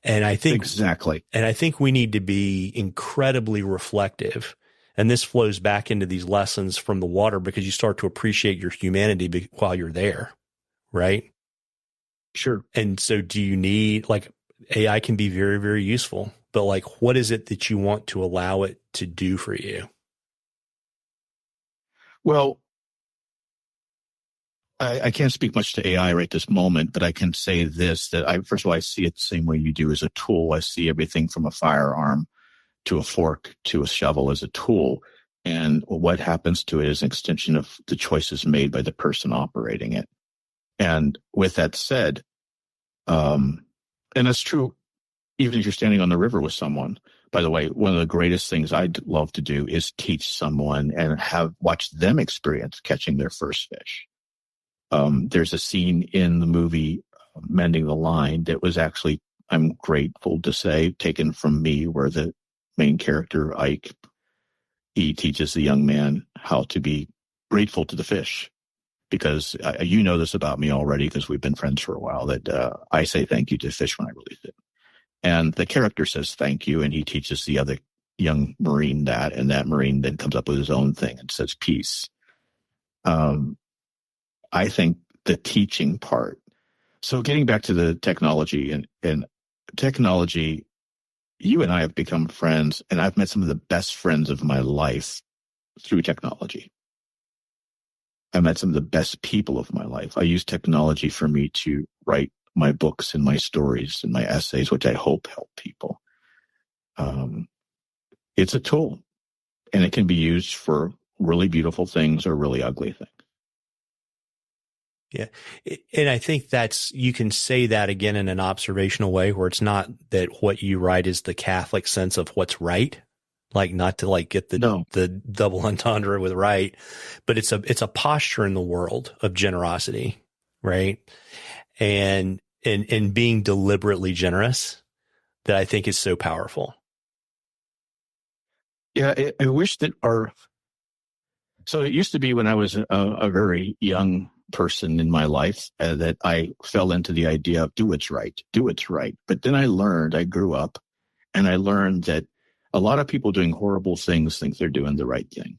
And I think exactly. And I think we need to be incredibly reflective. And this flows back into these lessons from the water, because you start to appreciate your humanity while you're there. Right? Sure. And so do you need, like, AI can be very, very useful, but, like, what is it that you want to allow it to do for you? Well, I can't speak much to AI right this moment, but I can say this, that first of all, I see it the same way you do, as a tool. I see everything from a firearm to a fork to a shovel as a tool. And what happens to it is an extension of the choices made by the person operating it. And with that said, and that's true even if you're standing on the river with someone. By the way, one of the greatest things I'd love to do is teach someone and watch them experience catching their first fish. There's a scene in the movie Mending the Line that was actually, I'm grateful to say, taken from me, where the main character, Ike, he teaches the young man how to be grateful to the fish. Because you know this about me already, because we've been friends for a while, that I say thank you to fish when I release it. And the character says thank you, and he teaches the other young Marine that, and that Marine then comes up with his own thing and says peace. I think the teaching part. So getting back to the technology and technology, you and I have become friends, and I've met some of the best friends of my life through technology. I met some of the best people of my life. I use technology for me to write my books and my stories and my essays, which I hope help people. It's a tool, and it can be used for really beautiful things or really ugly things. Yeah. And I think you can say that again in an observational way where it's not that what you write is the Catholic sense of what's right, like not to like get the double entendre with right, but it's a posture in the world of generosity, right? And being deliberately generous that I think is so powerful. Yeah. I wish that so it used to be when I was a very young person in my life that I fell into the idea of do what's right. But then I grew up and I learned that a lot of people doing horrible things think they're doing the right thing.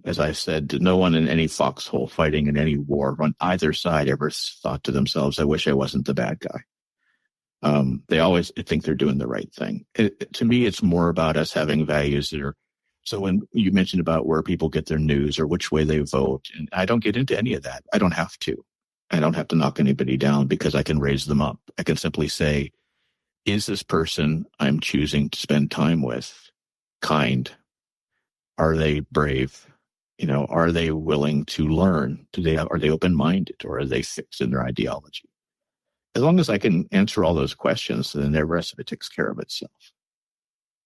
As I said, no one in any foxhole fighting in any war on either side ever thought to themselves, I wish I wasn't the bad guy. They always think they're doing the right thing. To me, it's more about us having values that are. So when you mentioned about where people get their news or which way they vote, and I don't get into any of that. I don't have to. I don't have to knock anybody down because I can raise them up. I can simply say, is this person I'm choosing to spend time with kind? Are they brave? Are they willing to learn? Are they open-minded, or are they fixed in their ideology? As long as I can answer all those questions, then the rest of it takes care of itself.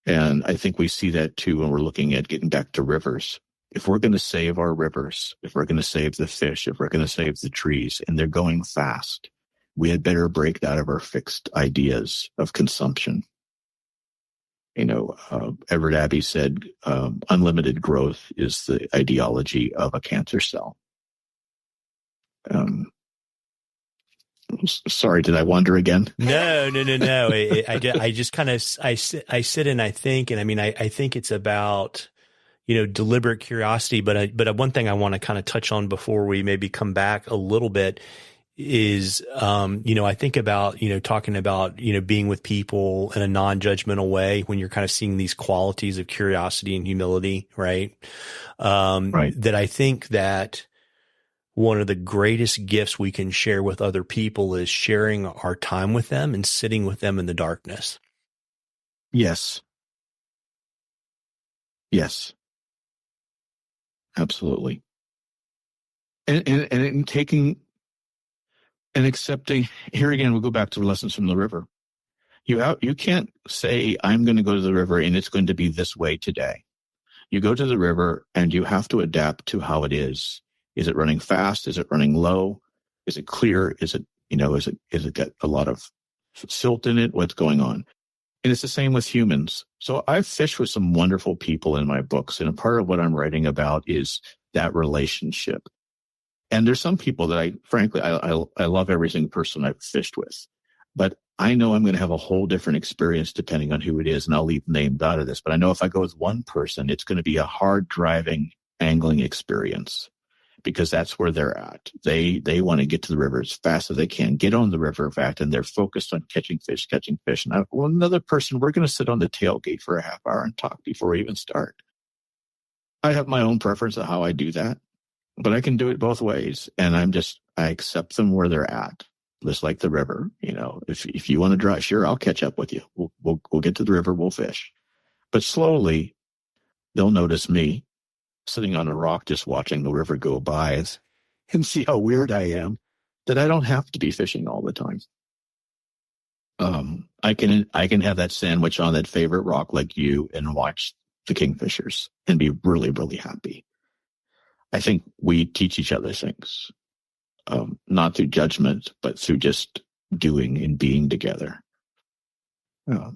And I think we see that too when we're looking at getting back to rivers. If we're going to save our rivers, if we're going to save the fish, if we're going to save the trees, and they're going fast, we had better break out of our fixed ideas of consumption. Edward Abbey said, unlimited growth is the ideology of a cancer cell. Sorry, did I wander again? No. I just kind of, I sit and I think, and I mean, I think it's about, deliberate curiosity, but one thing I want to kind of touch on before we maybe come back a little bit is, I think about, talking about, being with people in a non-judgmental way when you're kind of seeing these qualities of curiosity and humility, right? Right. That I think that one of the greatest gifts we can share with other people is sharing our time with them and sitting with them in the darkness. Yes. Absolutely. And in taking and accepting, here again, we'll go back to the lessons from the river. You can't say, I'm going to go to the river and it's going to be this way today. You go to the river and you have to adapt to how it is. Is it running fast? Is it running low? Is it clear? Is it got a lot of silt in it? What's going on? And it's the same with humans. So I've fished with some wonderful people in my books. And a part of what I'm writing about is that relationship. And there's some people that I love every single person I've fished with, but I know I'm going to have a whole different experience depending on who it is. And I'll leave names out of this, but I know if I go with one person, it's going to be a hard driving, angling experience because that's where they're at. They want to get to the river as fast as they can, get on the river, in fact, and they're focused on catching fish. And another person, we're going to sit on the tailgate for a half hour and talk before we even start. I have my own preference of how I do that. But I can do it both ways, and I accept them where they're at, just like the river. If you want to drive, sure, I'll catch up with you. We'll get to the river, we'll fish. But slowly, they'll notice me sitting on a rock just watching the river go by and see how weird I am, that I don't have to be fishing all the time. I can have that sandwich on that favorite rock like you and watch the kingfishers and be really, really happy. I think we teach each other things, not through judgment, but through just doing and being together. Does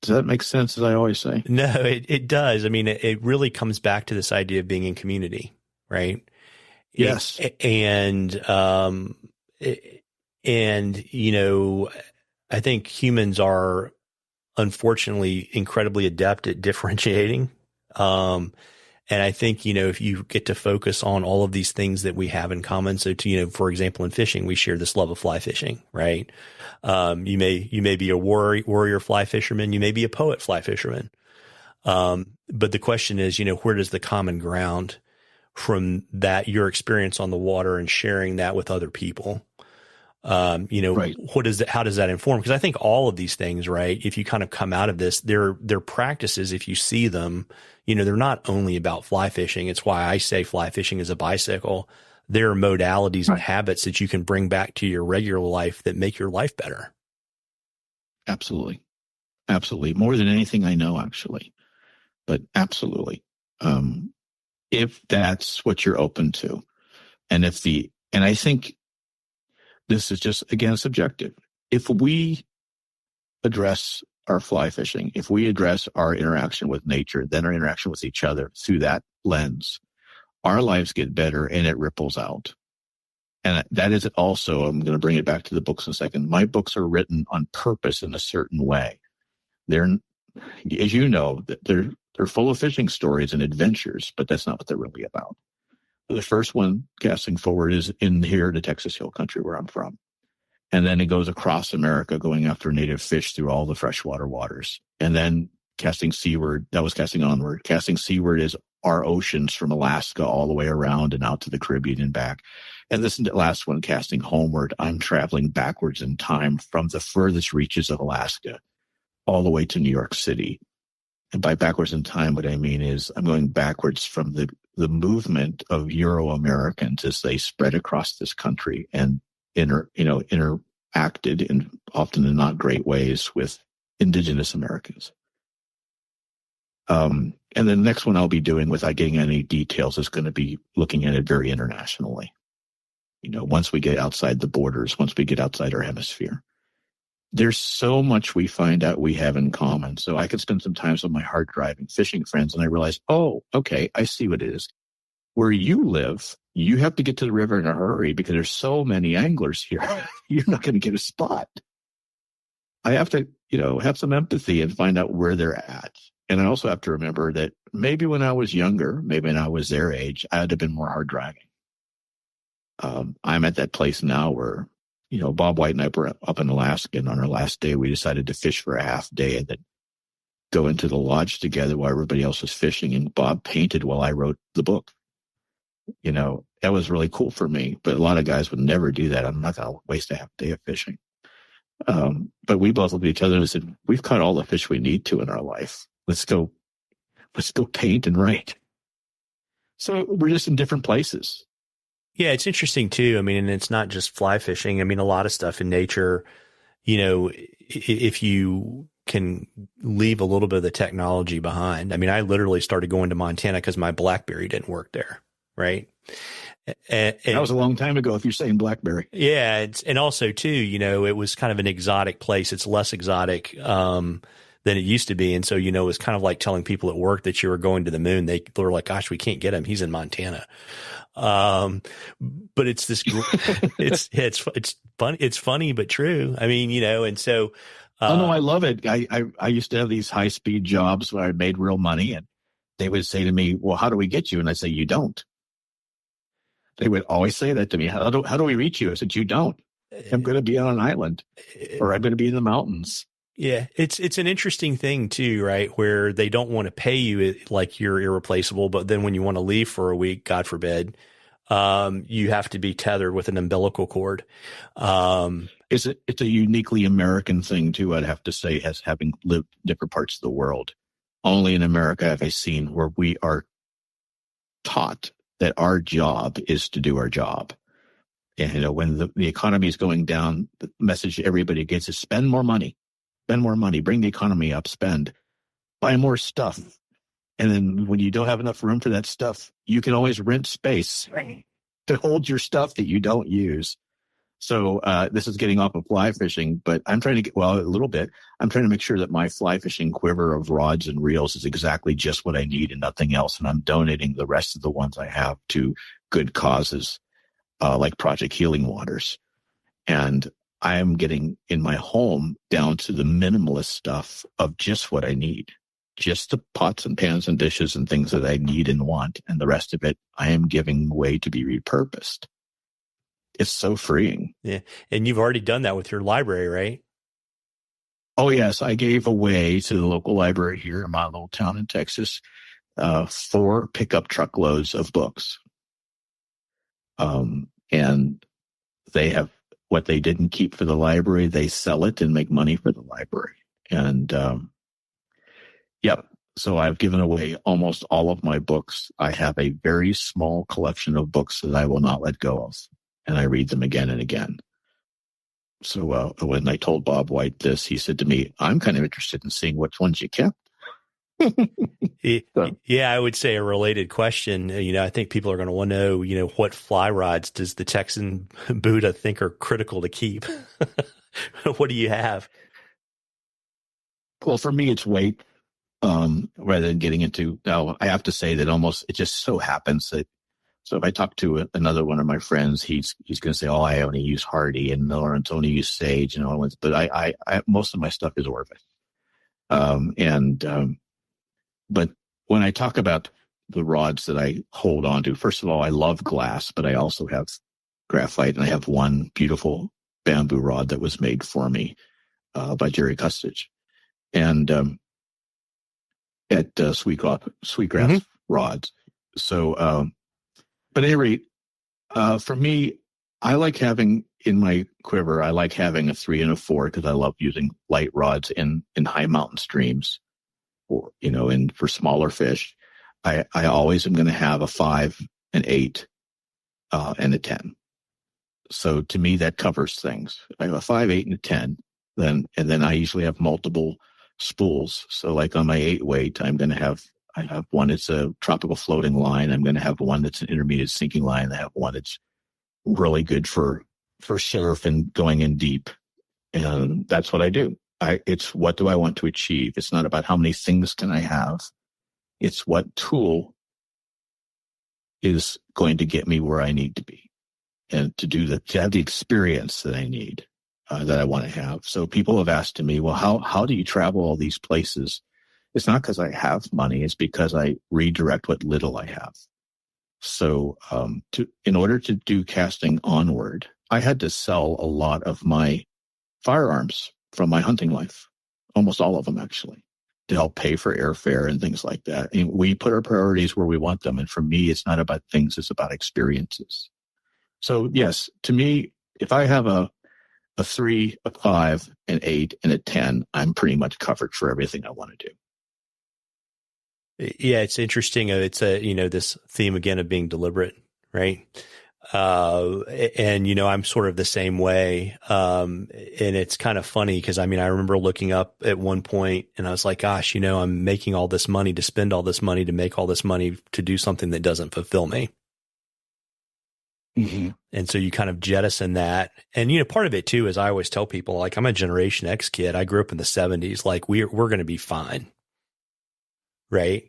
that make sense, as I always say? No, it does. I mean, it really comes back to this idea of being in community, right? Yes. I think humans are unfortunately incredibly adept at differentiating. And I think, if you get to focus on all of these things that we have in common. So for example, in fishing, we share this love of fly fishing, right? You may be a warrior fly fisherman. You may be a poet fly fisherman. But the question is, where does the common ground from that, your experience on the water and sharing that with other people? Right. How does that inform? Because I think all of these things, right, if you kind of come out of this, they're practices, if you see them, they're not only about fly fishing. It's why I say fly fishing is a bicycle. There are modalities and habits that you can bring back to your regular life that make your life better. Absolutely. Absolutely. More than anything I know, actually. But absolutely. If that's what you're open to. And I think this is just, again, subjective. If we address our fly fishing, if we address our interaction with nature, then our interaction with each other through that lens, our lives get better and it ripples out. And that is also, I'm going to bring it back to the books in a second. My books are written on purpose in a certain way. They're, as you know, they're full of fishing stories and adventures, but that's not what they're really about. The first one, Casting Forward, is in here, the Texas Hill Country where I'm from. And then it goes across America, going after native fish through all the freshwater waters. And then Casting Seaward, that was Casting Onward. Casting Seaward is our oceans from Alaska all the way around and out to the Caribbean and back. And this last one, Casting Homeward, I'm traveling backwards in time from the furthest reaches of Alaska all the way to New York City. And by backwards in time, what I mean is I'm going backwards from the movement of Euro-Americans as they spread across this country and interacted in often in not great ways with indigenous Americans. And the next one I'll be doing, without getting any details, is going to be looking at it very internationally. Once we get outside the borders, once we get outside our hemisphere. There's so much we find out we have in common. So I could spend some time with my hard driving fishing friends and I realize, oh, okay, I see what it is. Where you live, you have to get to the river in a hurry because there's so many anglers here. You're not going to get a spot. I have to, have some empathy and find out where they're at. And I also have to remember that maybe when I was younger, maybe when I was their age, I had to have been more hard driving. I'm at that place now where, Bob White and I were up in Alaska, and on our last day, we decided to fish for a half day and then go into the lodge together while everybody else was fishing. And Bob painted while I wrote the book. That was really cool for me, but a lot of guys would never do that. I'm not going to waste a half day of fishing. But we both looked at each other and said, we've caught all the fish we need to in our life. Let's go paint and write. So we're just in different places. Yeah, it's interesting too. I mean, and it's not just fly fishing. I mean, a lot of stuff in nature, if you can leave a little bit of the technology behind. I mean, I literally started going to Montana because my BlackBerry didn't work there. Right. And that was a long time ago, if you're saying BlackBerry. Yeah. And also too, it was kind of an exotic place. It's less exotic, than it used to be. And so, it was kind of like telling people at work that you were going to the moon. They were like, gosh, we can't get him. He's in Montana. But it's this, it's funny. It's funny, but true. I mean, and so, oh no, I love it. I used to have these high speed jobs where I made real money, and they would say to me, well, how do we get you? And I say, you don't. They would always say that to me. How do we reach you? I said, you don't. I'm going to be on an island, or I'm going to be in the mountains. Yeah. It's an interesting thing too, right? Where they don't want to pay you like you're irreplaceable, but then when you want to leave for a week, God forbid, you have to be tethered with an umbilical cord. It's a uniquely American thing too, I'd have to say, as having lived different parts of the world. Only in America have I seen where we are taught that our job is to do our job. And, when the economy is going down, the message everybody gets is spend more money, bring the economy up, buy more stuff. And then when you don't have enough room for that stuff, you can always rent space to hold your stuff that you don't use. So this is getting off of fly fishing, but I'm trying to a little bit. I'm trying to make sure that my fly fishing quiver of rods and reels is exactly just what I need and nothing else. And I'm donating the rest of the ones I have to good causes, like Project Healing Waters. And I am getting in my home down to the minimalist stuff of just what I need. just the pots and pans and dishes and things that I need and want. And the rest of it, I am giving away to be repurposed. It's so freeing. Yeah. And you've already done that with your library, right? Oh, yes. I gave away to the local library here in my little town in Texas 4 pickup truckloads of books. And they have what they didn't keep for the library, they sell it and make money for the library. And yep. So I've given away almost all of my books. I have a very small collection of books that I will not let go of. And I read them again and again. So when I told Bob White this, he said to me, I'm kind of interested in seeing which ones you kept. Yeah, I would say a related question. I think people are going to want to know, what fly rods does the Texan Buddha think are critical to keep? What do you have? Well, for me, it's weight. Rather than getting into, now I have to say that it just so happens that, so if I talk to another one of my friends, he's going to say, oh, I only use Hardy and Lawrence only use Sage and all that. But I most of my stuff is Orvis. But when I talk about the rods that I hold on to, first of all, I love glass, but I also have graphite, and I have one beautiful bamboo rod that was made for me by Jerry Custage. And at Sweetgrass Rods. So, but at any rate, for me, I like having in my quiver, I like having a 3 and a 4 because I love using light rods in high mountain streams, or, and for smaller fish. I always am going to have a 5, an 8, and a 10. So to me, that covers things. I have a 5, 8, and a 10. And then I usually have multiple spools. So like on my 8 weight, I have one that's a tropical floating line. I'm going to have one that's an intermediate sinking line. I have one that's really good for surf and going in deep. And that's what I do. It's what do I want to achieve? It's not about how many things can I have. It's what tool is going to get me where I need to be, and to have the experience that I need. That I want to have. So people have asked me, well, how do you travel all these places? It's not because I have money. It's because I redirect what little I have. So in order to do casting onward, I had to sell a lot of my firearms from my hunting life, almost all of them actually, to help pay for airfare and things like that. And we put our priorities where we want them. And for me, it's not about things, it's about experiences. So yes, to me, if I have a 3, a 5, an 8, and a 10, I'm pretty much covered for everything I want to do. Yeah, it's interesting. It's this theme again of being deliberate, right? And I'm sort of the same way. And it's kind of funny because I remember looking up at one point and I was like, gosh, I'm making all this money to spend all this money to make all this money to do something that doesn't fulfill me. Mm-hmm. And so you kind of jettison that. And, part of it too is I always tell people, like, I'm a Generation X kid. I grew up in the 70s. Like we're going to be fine. Right.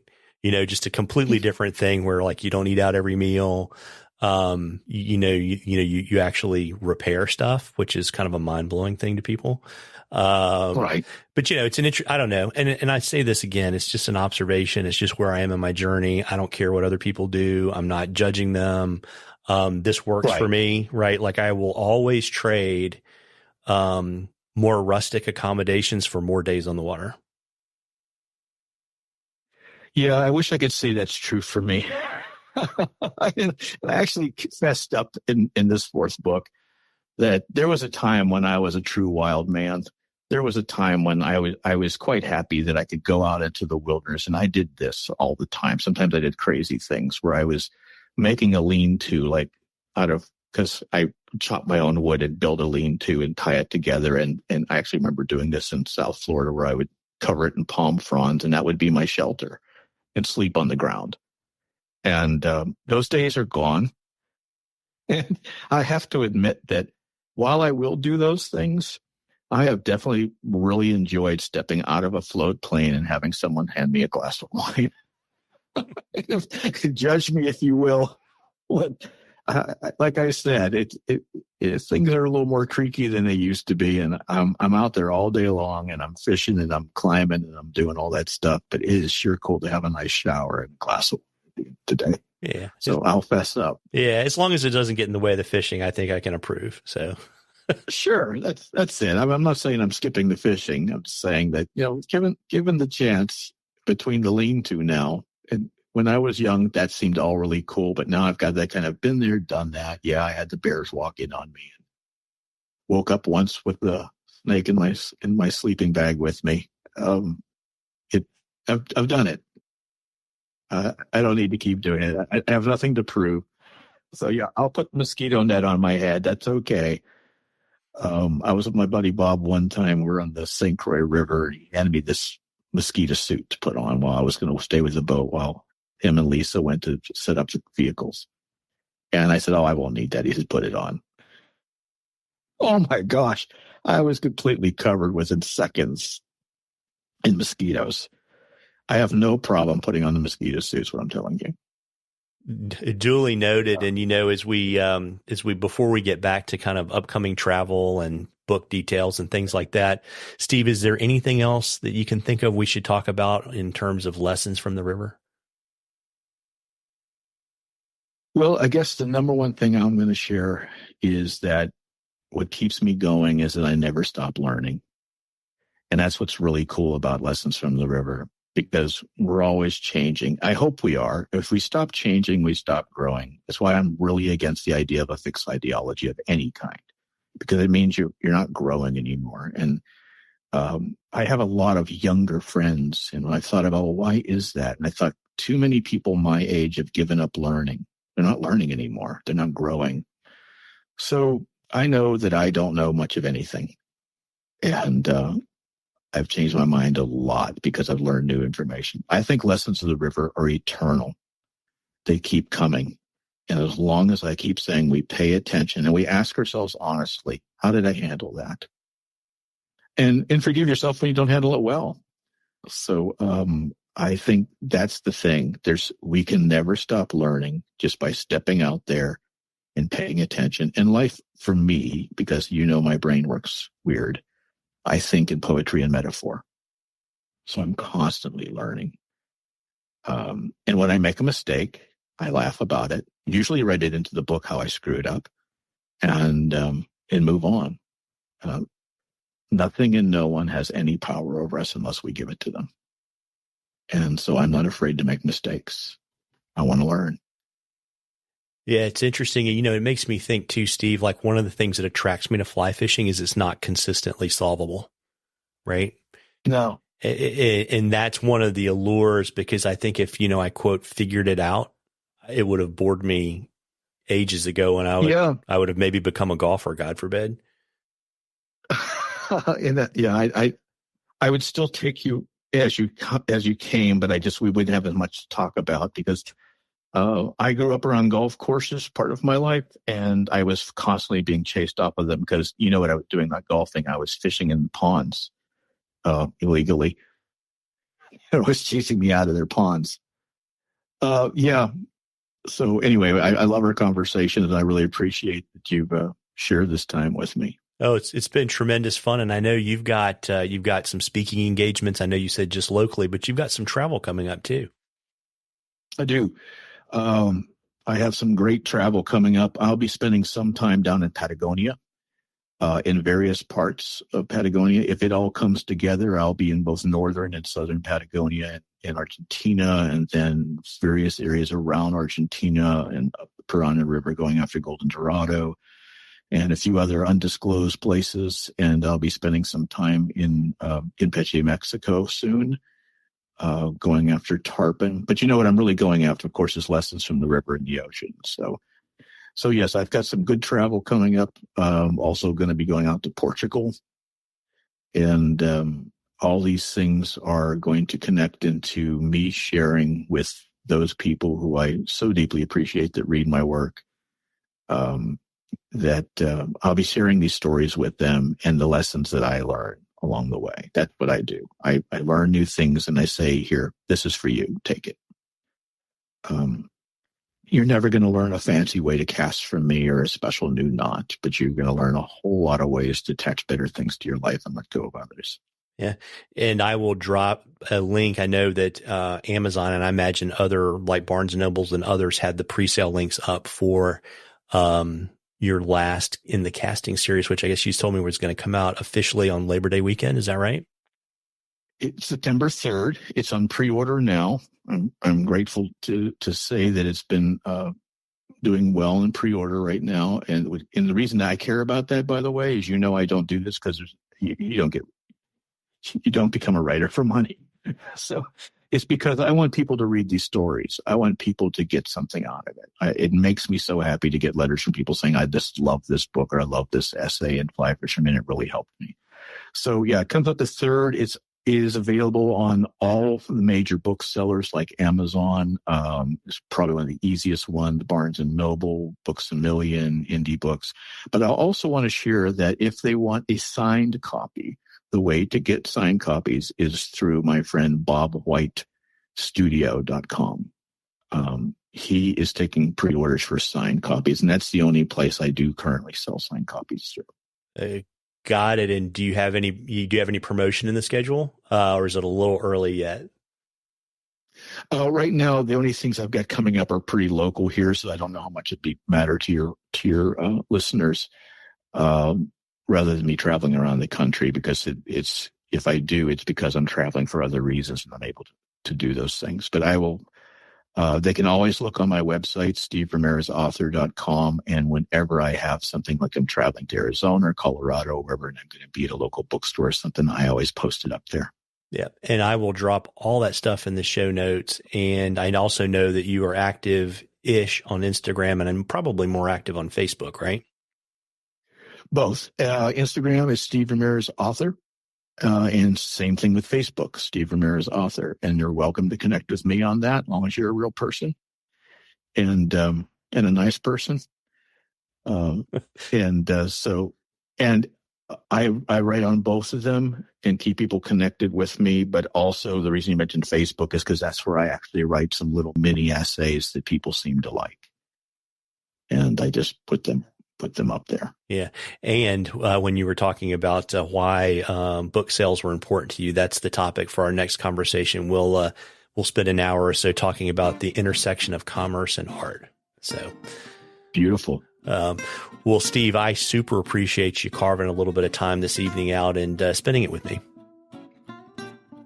Just a completely different thing where like you don't eat out every meal. You actually repair stuff, which is kind of a mind blowing thing to people. Right. But it's I don't know. And I say this again, it's just an observation. It's just where I am in my journey. I don't care what other people do. I'm not judging them. This works for me, right? Like I will always trade, more rustic accommodations for more days on the water. Yeah. I wish I could say that's true for me. I actually confessed up in this 4th book that there was a time when I was a true wild man. There was a time when I was quite happy that I could go out into the wilderness, and I did this all the time. Sometimes I did crazy things where I was making a lean-to, like because I chop my own wood and build a lean-to and tie it together. And I actually remember doing this in South Florida where I would cover it in palm fronds, and that would be my shelter, and sleep on the ground. And those days are gone. And I have to admit that while I will do those things, I have definitely really enjoyed stepping out of a float plane and having someone hand me a glass of wine. Judge me if you will. like I said, things are a little more creaky than they used to be, and I'm out there all day long, and I'm fishing, and I'm climbing, and I'm doing all that stuff. But it is sure cool to have a nice shower and a glass of wine today. Yeah. So I'll fess up. Yeah, as long as it doesn't get in the way of the fishing, I think I can approve. So sure, that's it. I'm not saying I'm skipping the fishing. I'm just saying that, given the chance between the lean-to now, and when I was young, that seemed all really cool. But now I've got that kind of been there, done that. Yeah, I had the bears walk in on me, and woke up once with the snake in my sleeping bag with me. I've done it. I don't need to keep doing it. I have nothing to prove. So yeah, I'll put the mosquito net on my head. That's okay. I was with my buddy Bob one time. We're on the St. Croix River. He handed me this mosquito suit to put on while I was going to stay with the boat while him and Lisa went to set up the vehicles. And I said, "Oh, I won't need that." He said, "Put it on." Oh my gosh. I was completely covered within seconds in mosquitoes. I have no problem putting on the mosquito suits, what I'm telling you. Duly noted. And, as we before we get back to kind of upcoming travel and book details and things like that, Steve, is there anything else that you can think of we should talk about in terms of lessons from the river? Well, I guess the number one thing I'm going to share is that what keeps me going is that I never stop learning. And that's what's really cool about Lessons from the River, because we're always changing. I hope we are. If we stop changing, we stop growing. That's why I'm really against the idea of a fixed ideology of any kind, because it means you're not growing anymore. And I have a lot of younger friends, and I thought about, well, why is that? And I thought too many people my age have given up learning. They're not learning anymore. They're not growing. So I know that I don't know much of anything. And I've changed my mind a lot because I've learned new information. I think Lessons of the River are eternal. They keep coming. And as long as I keep saying we pay attention and we ask ourselves honestly, how did I handle that? And forgive yourself when you don't handle it well. So I think that's the thing. We can never stop learning just by stepping out there and paying attention. And life for me, because my brain works weird, I think in poetry and metaphor. So I'm constantly learning. And when I make a mistake, I laugh about it, usually write it into the book how I screwed up, and move on. Nothing and no one has any power over us unless we give it to them. And so I'm not afraid to make mistakes. I want to learn. Yeah, it's interesting. It makes me think too, Steve, like one of the things that attracts me to fly fishing is it's not consistently solvable, right? No. And that's one of the allures, because I think if, I quote, figured it out, it would have bored me ages ago, and I would have maybe become a golfer, God forbid. I would still take you as you came, but we wouldn't have as much to talk about, because I grew up around golf courses part of my life, and I was constantly being chased off of them because what I was doing, not golfing. I was fishing in ponds illegally. It was chasing me out of their ponds. So anyway, I love our conversation, and I really appreciate that you've shared this time with me. Oh, it's been tremendous fun, and I know you've got some speaking engagements. I know you said just locally, but you've got some travel coming up too. I do. I have some great travel coming up. I'll be spending some time down in Patagonia, in various parts of Patagonia. If it all comes together, I'll be in both northern and southern Patagonia in Argentina, and then various areas around Argentina and up the Parana River going after Golden Dorado, and a few other undisclosed places. And I'll be spending some time in Campeche, Mexico soon, going after tarpon. But what I'm really going after, of course, is Lessons from the River and the Ocean. So yes, I've got some good travel coming up. Also going to be going out to Portugal. And all these things are going to connect into me sharing with those people who I so deeply appreciate that read my work. That I'll be sharing these stories with them and the lessons that I learn along the way. That's what I do. I learn new things, and I say, here, this is for you. Take it. You're never going to learn a fancy way to cast from me or a special new knot, but you're going to learn a whole lot of ways to attach better things to your life and let go of others. Yeah. And I will drop a link. I know that Amazon and I imagine other like Barnes and Nobles and others had the pre-sale links up for your last in the casting series, which I guess you told me was going to come out officially on Labor Day weekend. Is that right? It's September 3rd. It's on pre-order now. I'm grateful to say that it's been doing well in pre-order right now. And the reason I care about that, by the way, is I don't do this because you don't become a writer for money. So it's because I want people to read these stories. I want people to get something out of it. It makes me so happy to get letters from people saying, I just love this book or I love this essay in Fly Fisherman. It really helped me. So yeah, it comes out the 3rd. It is available on all the major booksellers like Amazon. It's probably one of the easiest ones, Barnes & Noble, Books A Million, Indie Books. But I also want to share that if they want a signed copy, the way to get signed copies is through my friend BobWhiteStudio.com. He is taking pre-orders for signed copies, and that's the only place I do currently sell signed copies through. Got it. And do you have any promotion in the schedule, or is it a little early yet? Right now, the only things I've got coming up are pretty local here, so I don't know how much it'd matter to your listeners, rather than me traveling around the country, because it's if I do, it's because I'm traveling for other reasons and I'm able to do those things. But I will. They can always look on my website, SteveRamirezAuthor.com, and whenever I have something like I'm traveling to Arizona or Colorado, wherever, and I'm going to be at a local bookstore or something, I always post it up there. Yeah. And I will drop all that stuff in the show notes. And I also know that you are active-ish on Instagram, and I'm probably more active on Facebook, right? Both. Instagram is Steve Ramirez Author. And same thing with Facebook, Steve Ramirez Author. And you're welcome to connect with me on that, as long as you're a real person and a nice person. And I write on both of them and keep people connected with me. But also the reason you mentioned Facebook is because that's where I actually write some little mini essays that people seem to like. And I just put them up there. Yeah. And when you were talking about why book sales were important to you, that's the topic for our next conversation. We'll spend an hour or so talking about the intersection of commerce and art. So beautiful. Well, Steve, I super appreciate you carving a little bit of time this evening out and spending it with me.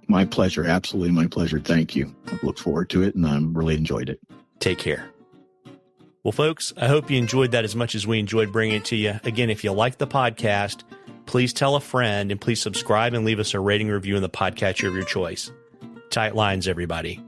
My pleasure. Absolutely my pleasure. Thank you. I look forward to it, and I really enjoyed it. Take care. Well, folks, I hope you enjoyed that as much as we enjoyed bringing it to you. Again, if you like the podcast, please tell a friend and please subscribe and leave us a rating review in the podcatcher of your choice. Tight lines, everybody.